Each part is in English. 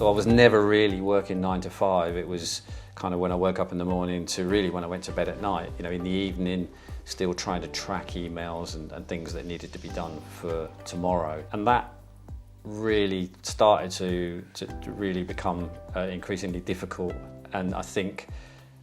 So I was never really working 9 to 5. It was kind of when I woke up in the morning to really when I went to bed at night. You know, in the evening, still trying to track emails and things that needed to be done for tomorrow. And that really started to really become increasingly difficult. And I think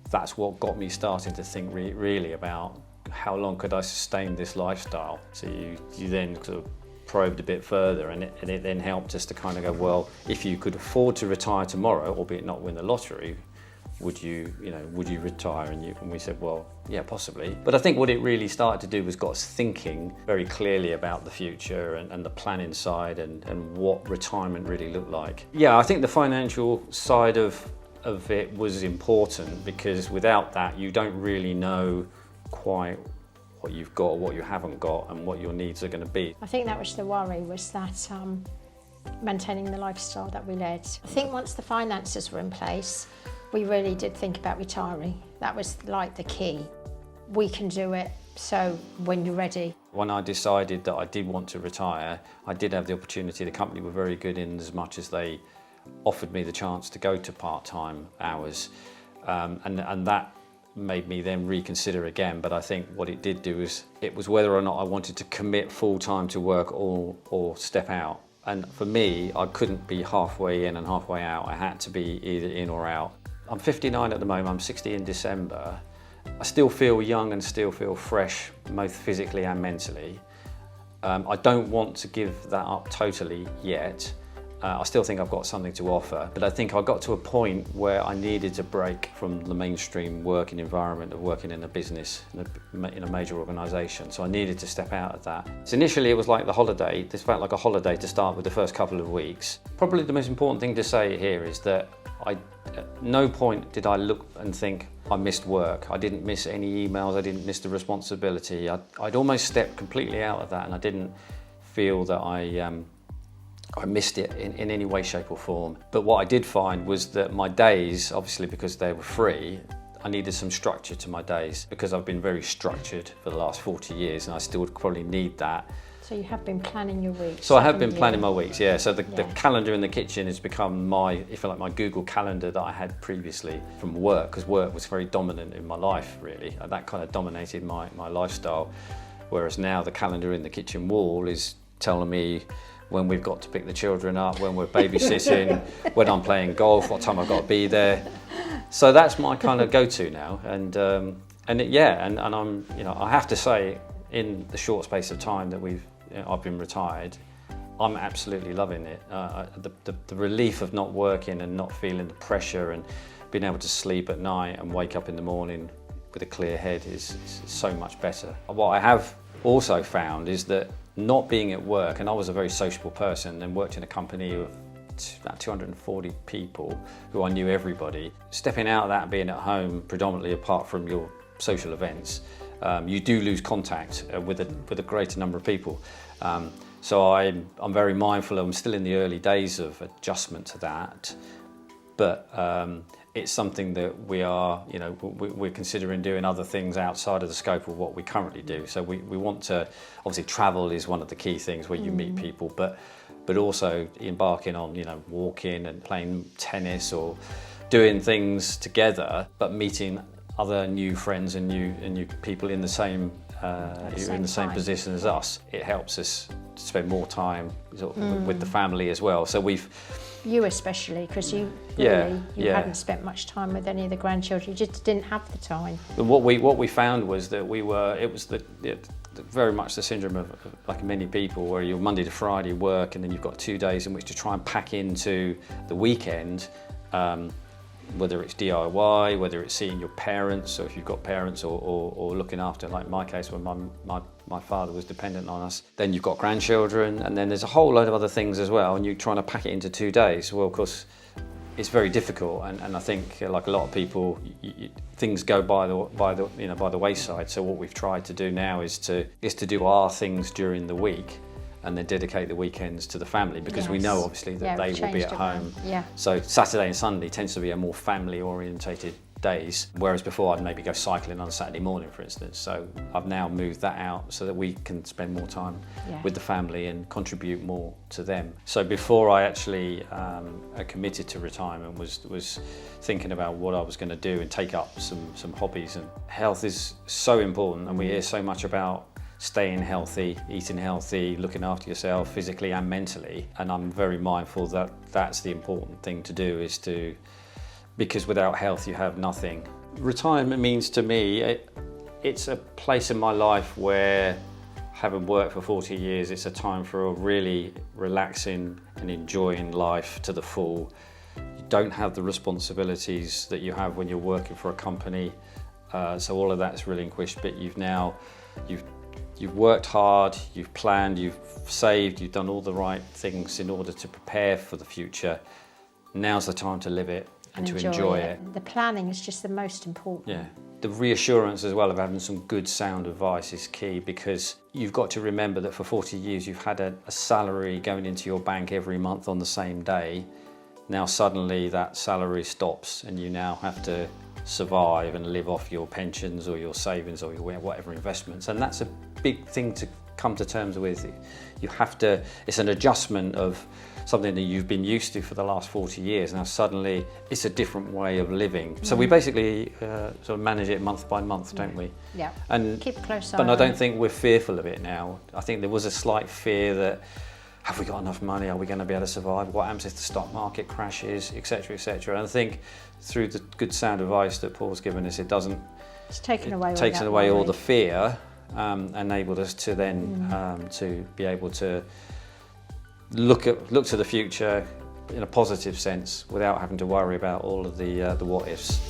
that's what got me starting to think really about how long could I sustain this lifestyle. So you then sort of probed a bit further, and it then helped us to kind of go, well, if you could afford to retire tomorrow, albeit not win the lottery, would you retire? And we said, well, yeah, possibly. But I think what it really started to do was got us thinking very clearly about the future and the planning side and what retirement really looked like. Yeah, I think the financial side of it was important, because without that, you don't really know quite what you've got or what you haven't got and what your needs are going to be. I think that was the worry, was that maintaining the lifestyle that we led. I think once the finances were in place, we really did think about retiring. That was like the key. We can do it, so when you're ready. When I decided that I did want to retire, I did have the opportunity. The company were very good in as much as they offered me the chance to go to part-time hours, and that made me then reconsider again. But I think what it did do is, it was whether or not I wanted to commit full-time to work or step out. And for me, I couldn't be halfway in and halfway out. I had to be either in or out. I'm 59 at the moment, I'm 60 in December. I still feel young and still feel fresh, both physically and mentally. I don't want to give that up totally yet. I still think I've got something to offer, but I think I got to a point where I needed to break from the mainstream working environment of working in a business, in a major organisation. So I needed to step out of that. So initially it was like the holiday. This felt like a holiday to start with the first couple of weeks. Probably the most important thing to say here is that at no point did I look and think I missed work. I didn't miss any emails, I didn't miss the responsibility. I'd almost stepped completely out of that, and I didn't feel that I missed it in any way, shape or form. But what I did find was that my days, obviously because they were free, I needed some structure to my days, because I've been very structured for the last 40 years and I still would probably need that. So you have been planning your weeks? So I have been planning my weeks, yeah. So the calendar in the kitchen has become my Google Calendar that I had previously from work, because work was very dominant in my life, really. That kind of dominated my lifestyle. Whereas now the calendar in the kitchen wall is telling me when we've got to pick the children up, when we're babysitting, when I'm playing golf, what time I've got to be there. So that's my kind of go-to now. And I'm, I have to say, in the short space of time that I've been retired, I'm absolutely loving it. The relief of not working and not feeling the pressure and being able to sleep at night and wake up in the morning with a clear head is so much better. What I have also found is that not being at work, and I was a very sociable person and worked in a company of about 240 people who I knew everybody. Stepping out of that and being at home predominantly apart from your social events, you do lose contact with a greater number of people. So I'm very mindful. I'm still in the early days of adjustment to that, but it's something that we're considering doing other things outside of the scope of what we currently do. So we want to, obviously travel is one of the key things where you meet people, but also embarking on walking and playing tennis or doing things together, but meeting other new friends and new people in the same position as us. It helps us to spend more time with the family as well. So you especially, because you hadn't spent much time with any of the grandchildren. You just didn't have the time. And what we found was that it was very much the syndrome of like many people, where you're Monday to Friday work, and then you've got 2 days in which to try and pack into the weekend. Whether it's DIY, whether it's seeing your parents, so if you've got parents, or looking after, like in my case when my father was dependent on us. Then you've got grandchildren, and then there's a whole load of other things as well, and you're trying to pack it into 2 days. Well, of course, it's very difficult, and I think, like a lot of people, things go by the wayside. So what we've tried to do now is to do our things during the week, and then dedicate the weekends to the family, because we know obviously that they will be at home. Yeah. So Saturday and Sunday tends to be a more family orientated days, whereas before I'd maybe go cycling on a Saturday morning, for instance. So I've now moved that out so that we can spend more time with the family and contribute more to them. So before I actually committed to retirement, was thinking about what I was going to do and take up some hobbies. And health is so important, and we hear so much about staying healthy, eating healthy, looking after yourself physically and mentally. And I'm very mindful that that's the important thing to do, because without health you have nothing. Retirement means to me, it's a place in my life where, having worked for 40 years, it's a time for really relaxing and enjoying life to the full. You don't have the responsibilities that you have when you're working for a company. So all of that's relinquished, but you've worked hard, you've planned, you've saved, you've done all the right things in order to prepare for the future. Now's the time to live it and to enjoy it. The planning is just the most important. Yeah. The reassurance as well of having some good sound advice is key, because you've got to remember that for 40 years you've had a salary going into your bank every month on the same day. Now suddenly that salary stops and you now have to survive and live off your pensions or your savings or your whatever investments, and that's a big thing to come to terms with. You have to, it's an adjustment of something that you've been used to for the last 40 years. Now suddenly it's a different way of living. So we basically sort of manage it month by month, don't we? Yeah. And keep a close eye. But I don't think we're fearful of it now. I think there was a slight fear that, have we got enough money? Are we going to be able to survive? What happens if the stock market crashes, etc., etc.? And I think through the good sound advice that Paul's given us, it's taken away all the fear, enabled us to then to be able to look to the future in a positive sense without having to worry about all of the what ifs.